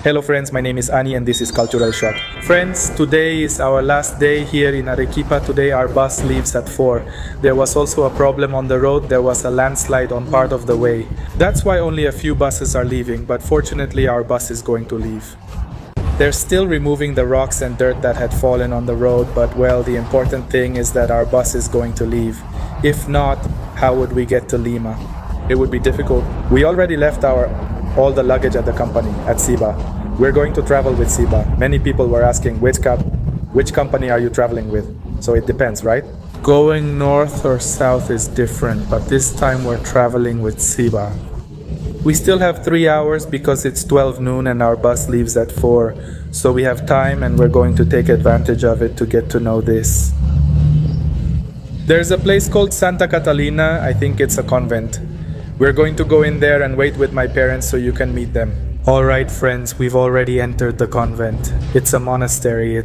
Hello friends, my name is Ani and this is Cultural Shock. Friends, today is our last day here in Arequipa. Today our bus leaves at 4. There was also a problem on the road. There was a landslide on part of the way. That's why only a few buses are leaving, but fortunately our bus is going to leave. They're still removing the rocks and dirt that had fallen on the road, but well, the important thing is that our bus is going to leave. If not, how would we get to Lima? It would be difficult. We already left all the luggage at the company, at Siba. We're going to travel with Siba. Many people were asking, which company are you traveling with? So it depends, right? Going north or south is different, but this time we're traveling with Siba. We still have 3 hours because it's 12 noon and our bus leaves at 4. So we have time and we're going to take advantage of it to get to know this. There's a place called Santa Catalina. I think it's a convent. We're going to go in there and wait with my parents so you can meet them. Alright friends, we've already entered the convent. It's a monastery,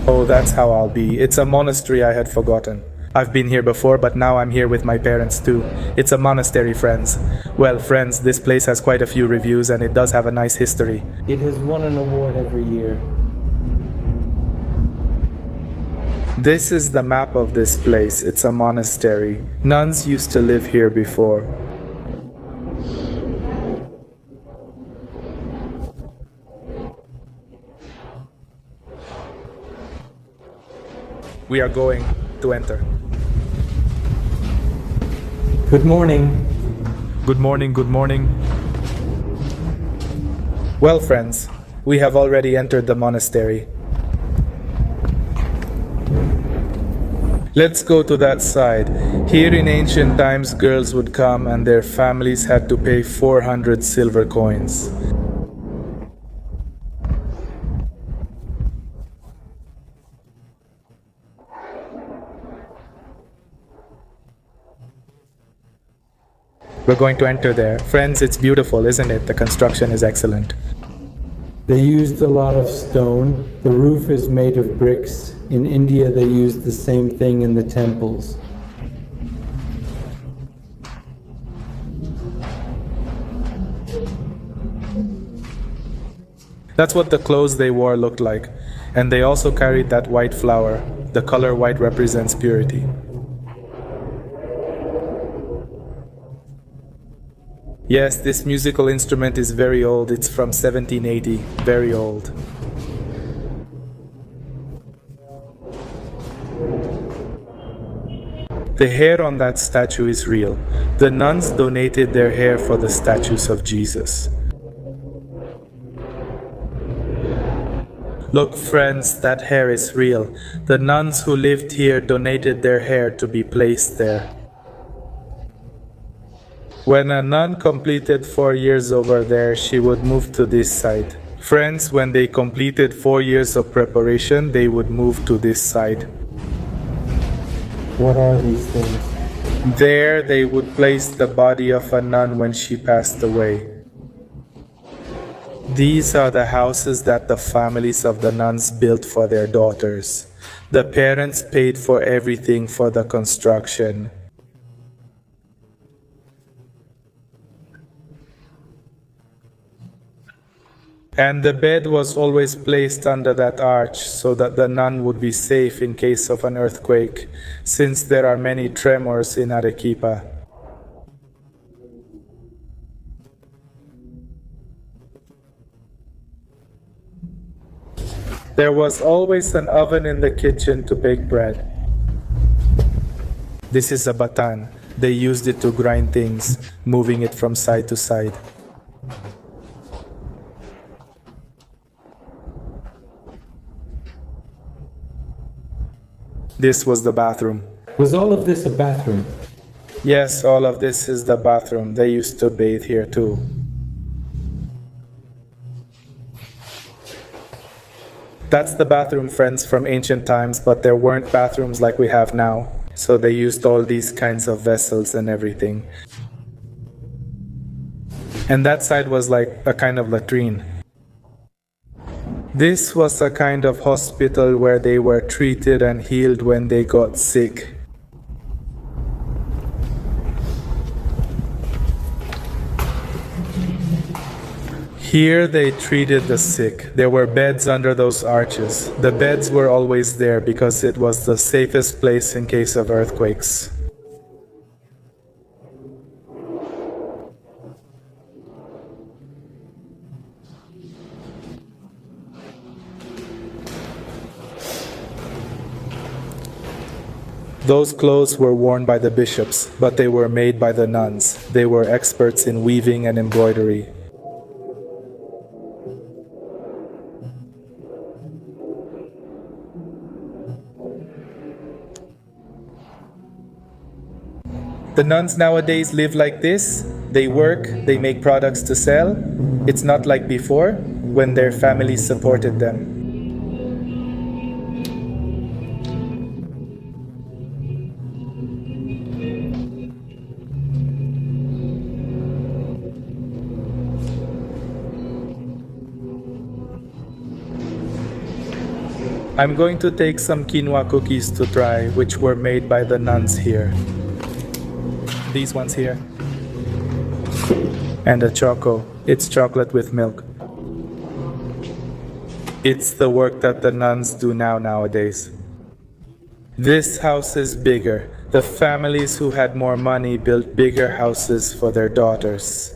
Oh, that's how I'll be. It's a monastery, I had forgotten. I've been here before, but now I'm here with my parents too. It's a monastery, friends. Well, friends, this place has quite a few reviews and it does have a nice history. It has won an award every year. This is the map of this place. It's a monastery. Nuns used to live here before. We are going to enter. Good morning. Good morning, good morning. Well, friends, we have already entered the monastery. Let's go to that side. Here in ancient times, girls would come and their families had to pay 400 silver coins. We're going to enter there. Friends, it's beautiful, isn't it? The construction is excellent. They used a lot of stone. The roof is made of bricks. In India, they used the same thing in the temples. That's what the clothes they wore looked like. And they also carried that white flower. The color white represents purity. Yes, this musical instrument is very old. It's from 1780. Very old. The hair on that statue is real. The nuns donated their hair for the statues of Jesus. Look, friends, that hair is real. The nuns who lived here donated their hair to be placed there. When a nun completed 4 years over there, she would move to this side. Friends, when they completed 4 years of preparation, they would move to this side. What are these things? There they would place the body of a nun when she passed away. These are the houses that the families of the nuns built for their daughters. The parents paid for everything for the construction. And the bed was always placed under that arch so that the nun would be safe in case of an earthquake, since there are many tremors in Arequipa. There was always an oven in the kitchen to bake bread. This is a batan. They used it to grind things, moving it from side to side. This was the bathroom. Was all of this a bathroom? Yes, all of this is the bathroom. They used to bathe here too. That's the bathroom, friends, from ancient times, but there weren't bathrooms like we have now. So they used all these kinds of vessels and everything. And that side was like a kind of latrine. This was a kind of hospital where they were treated and healed when they got sick. Here they treated the sick. There were beds under those arches. The beds were always there because it was the safest place in case of earthquakes. Those clothes were worn by the bishops, but they were made by the nuns. They were experts in weaving and embroidery. The nuns nowadays live like this. They work, they make products to sell. It's not like before, when their families supported them. I'm going to take some quinoa cookies to try, which were made by the nuns here. These ones here. And a choco. It's chocolate with milk. It's the work that the nuns do nowadays. This house is bigger. The families who had more money built bigger houses for their daughters.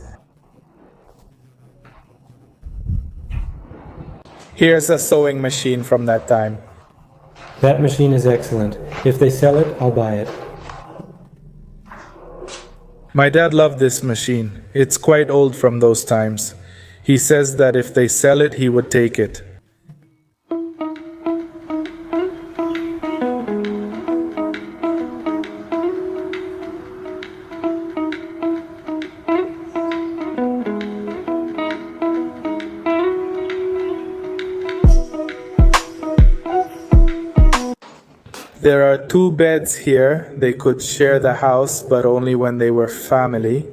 Here's a sewing machine from that time. That machine is excellent. If they sell it, I'll buy it. My dad loved this machine. It's quite old from those times. He says that if they sell it, he would take it. There are 2 beds here. They could share the house, but only when they were family.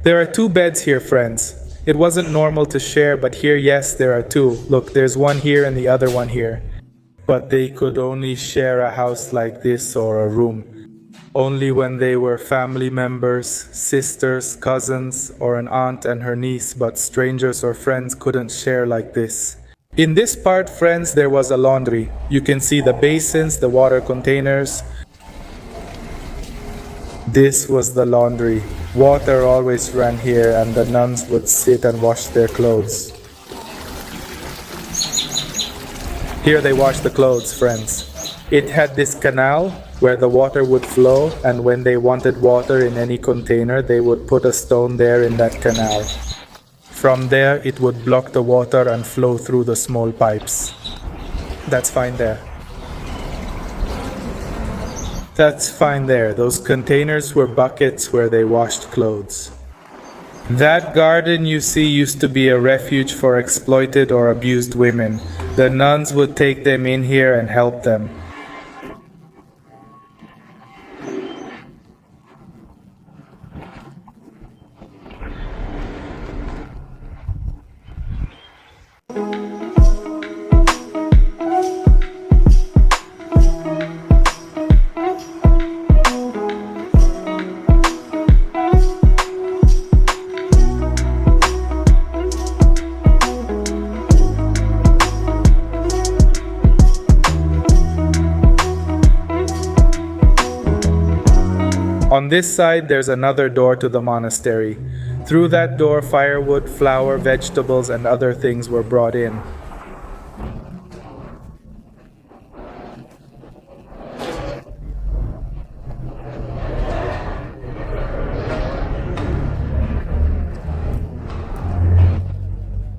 There are 2 beds here, friends. It wasn't normal to share, but here, yes, there are 2. Look, there's one here and the other one here. But they could only share a house like this or a room. Only when they were family members, sisters, cousins, or an aunt and her niece, but strangers or friends couldn't share like this. In this part, friends, there was a laundry. You can see the basins, the water containers. This was the laundry. Water always ran here and the nuns would sit and wash their clothes. Here they wash the clothes, friends. It had this canal where the water would flow, and when they wanted water in any container, they would put a stone there in that canal. From there, it would block the water and flow through the small pipes. That's fine there. That's fine there. Those containers were buckets where they washed clothes. That garden you see used to be a refuge for exploited or abused women. The nuns would take them in here and help them. On this side, there's another door to the monastery. Through that door, firewood, flour, vegetables, and other things were brought in.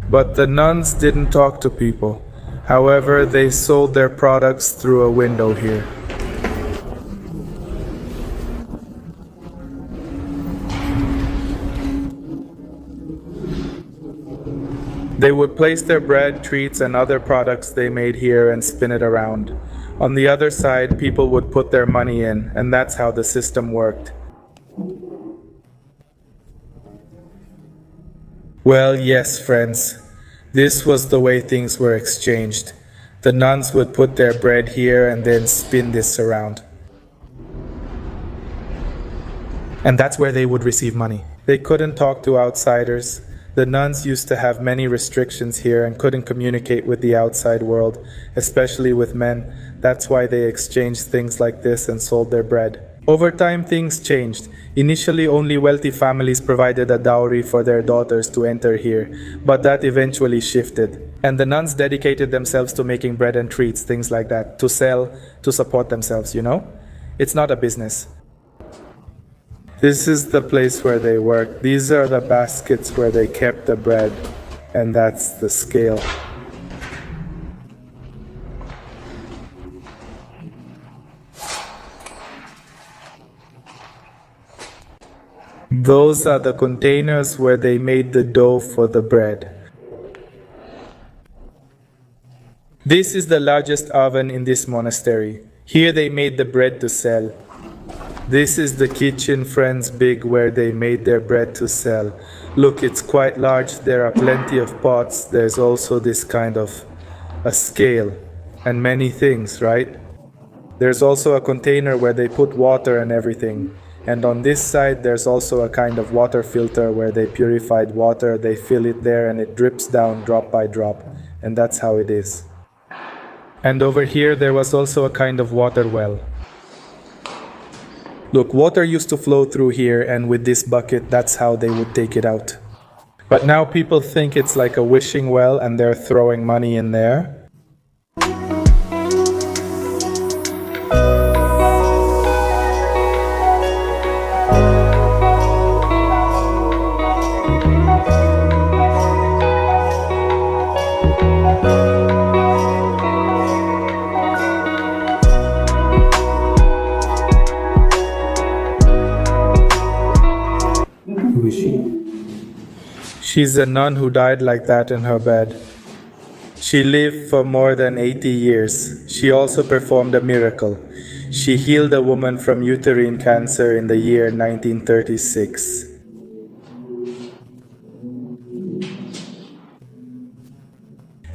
But the nuns didn't talk to people. However, they sold their products through a window here. They would place their bread, treats, and other products they made here and spin it around. On the other side, people would put their money in, and that's how the system worked. Well, yes, friends. This was the way things were exchanged. The nuns would put their bread here and then spin this around. And that's where they would receive money. They couldn't talk to outsiders. The nuns used to have many restrictions here and couldn't communicate with the outside world, especially with men. That's why they exchanged things like this and sold their bread. Over time, things changed. Initially, only wealthy families provided a dowry for their daughters to enter here, but that eventually shifted. And the nuns dedicated themselves to making bread and treats, things like that, to sell, to support themselves, you know? It's not a business. This is the place where they worked. These are the baskets where they kept the bread, and that's the scale. Those are the containers where they made the dough for the bread. This is the largest oven in this monastery. Here they made the bread to sell. This is the kitchen, friends, big, where they made their bread to sell. Look, it's quite large. There are plenty of pots. There's also this kind of a scale and many things, right? There's also a container where they put water and everything. And on this side, there's also a kind of water filter where they purified water. They fill it there and it drips down drop by drop. And that's how it is. And over here, there was also a kind of water well. Look, water used to flow through here, and with this bucket, that's how they would take it out. But now people think it's like a wishing well and they're throwing money in there. Who is she? She's a nun who died like that in her bed. She lived for more than 80 years. She also performed a miracle. She healed a woman from uterine cancer in the year 1936.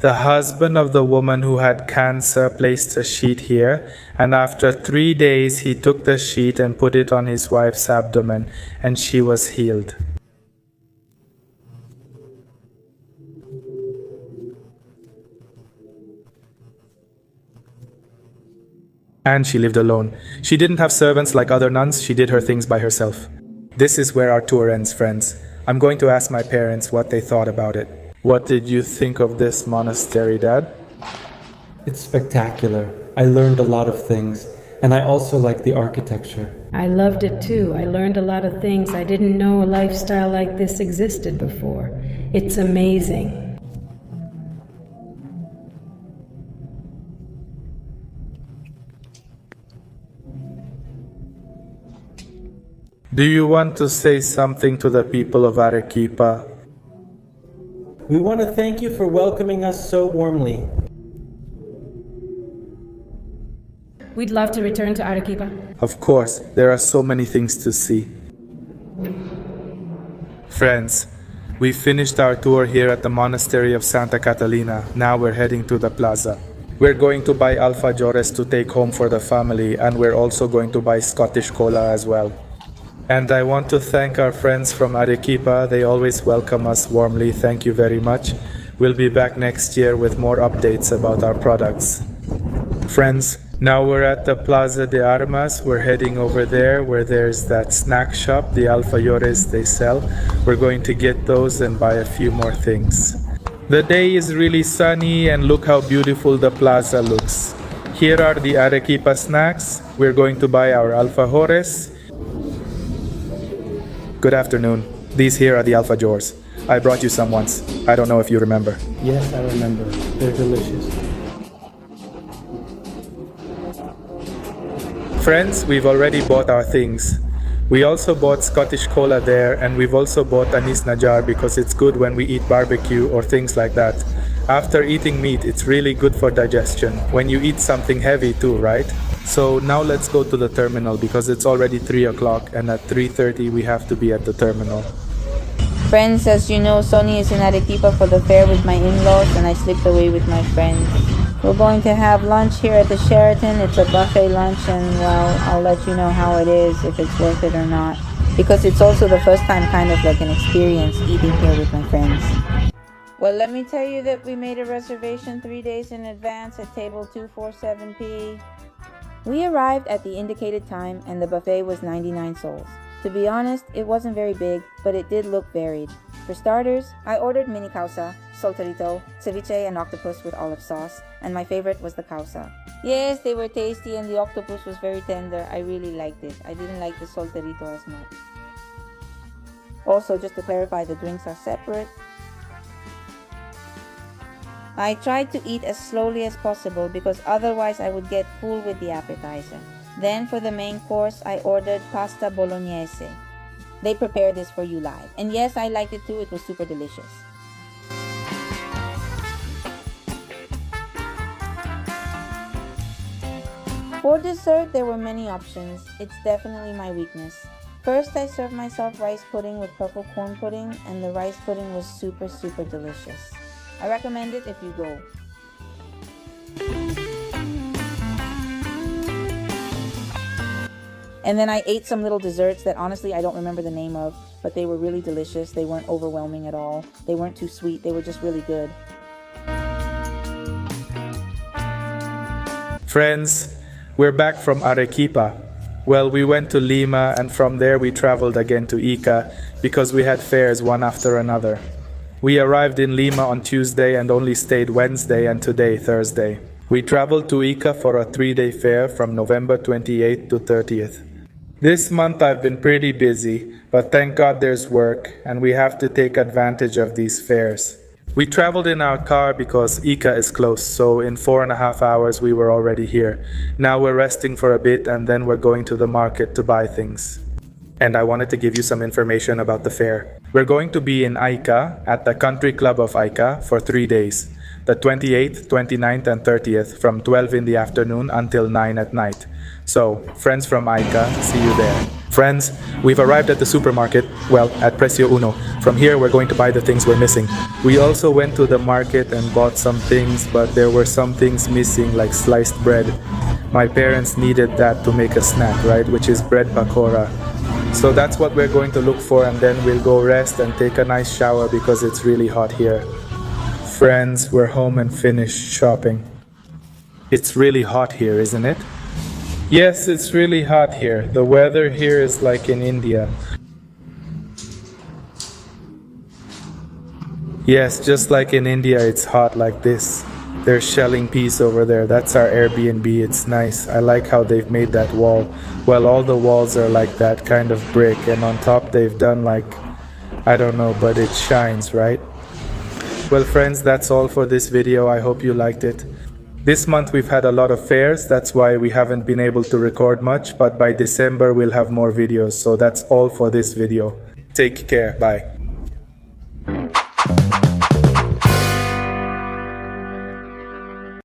The husband of the woman who had cancer placed a sheet here, and after 3 days he took the sheet and put it on his wife's abdomen, and she was healed. And she lived alone. She didn't have servants like other nuns, she did her things by herself. This is where our tour ends, friends. I'm going to ask my parents what they thought about it. What did you think of this monastery, Dad? It's spectacular. I learned a lot of things, and I also like the architecture. I loved it too. I learned a lot of things. I didn't know a lifestyle like this existed before. It's amazing. Do you want to say something to the people of Arequipa? We want to thank you for welcoming us so warmly. We'd love to return to Arequipa. Of course, there are so many things to see. Friends, we finished our tour here at the Monastery of Santa Catalina. Now we're heading to the plaza. We're going to buy alfajores to take home for the family, and we're also going to buy Scottish cola as well. And I want to thank our friends from Arequipa. They always welcome us warmly. Thank you very much. We'll be back next year with more updates about our products. Friends, now we're at the Plaza de Armas. We're heading over there where there's that snack shop, the alfajores they sell. We're going to get those and buy a few more things. The day is really sunny and look how beautiful the plaza looks. Here are the Arequipa snacks. We're going to buy our alfajores. Good afternoon. These here are the alfajores. I brought you some once. I don't know if you remember. Yes, I remember. They're delicious. Friends, we've already bought our things. We also bought Scottish cola there, and we've also bought anis najar because it's good when we eat barbecue or things like that. After eating meat, it's really good for digestion. When you eat something heavy too, right? So now let's go to the terminal because it's already 3 o'clock and at 3:30 we have to be at the terminal. Friends, as you know, Sonny is in Arequipa for the fair with my in-laws and I slipped away with my friends. We're going to have lunch here at the Sheraton. It's a buffet lunch, and well, I'll let you know how it is, if it's worth it or not. Because it's also the first time kind of like an experience eating here with my friends. Well, let me tell you that we made a reservation 3 days in advance at table 247P. We arrived at the indicated time and the buffet was 99 sols. To be honest, it wasn't very big, but it did look varied. For starters, I ordered mini causa, solterito, ceviche, and octopus with olive sauce, and my favorite was the causa. Yes, they were tasty and the octopus was very tender. I really liked it. I didn't like the solterito as much. Also, just to clarify, the drinks are separate. I tried to eat as slowly as possible because otherwise I would get full with the appetizer. Then for the main course, I ordered pasta bolognese. They prepare this for you live. And yes, I liked it too. It was super delicious. For dessert, there were many options. It's definitely my weakness. First, I served myself rice pudding with purple corn pudding, and the rice pudding was super delicious. I recommend it if you go. And then I ate some little desserts that honestly I don't remember the name of, but they were really delicious. They weren't overwhelming at all. They weren't too sweet. They were just really good. Friends, we're back from Arequipa. Well, we went to Lima and from there we traveled again to Ica because we had fairs one after another. We arrived in Lima on Tuesday and only stayed Wednesday and today, Thursday. We traveled to Ica for a 3-day fair from November 28th to 30th. This month I've been pretty busy, but thank God there's work and we have to take advantage of these fairs. We traveled in our car because Ica is close, so in 4.5 hours we were already here. Now we're resting for a bit and then we're going to the market to buy things. And I wanted to give you some information about the fair. We're going to be in Ica at the Country Club of Ica for 3 days. The 28th, 29th, and 30th from 12 in the afternoon until 9 at night. So, friends from Ica, see you there. Friends, we've arrived at the supermarket, well, at Precio Uno. From here, we're going to buy the things we're missing. We also went to the market and bought some things, but there were some things missing like sliced bread. My parents needed that to make a snack, right, which is bread pakora. So that's what we're going to look for, and then we'll go rest and take a nice shower because it's really hot here. Friends, we're home and finished shopping. It's really hot here, isn't it? Yes, it's really hot here. The weather here is like in India. Yes, just like in India, it's hot like this. They're shelling peas over there. That's our Airbnb. It's nice. I like how they've made that wall. Well, all the walls are like that kind of brick, and on top they've done like, I don't know, but it shines, right? Well, friends, that's all for this video. I hope you liked it. This month we've had a lot of fairs. That's why we haven't been able to record much, but by December we'll have more videos. So that's all for this video. Take care. Bye.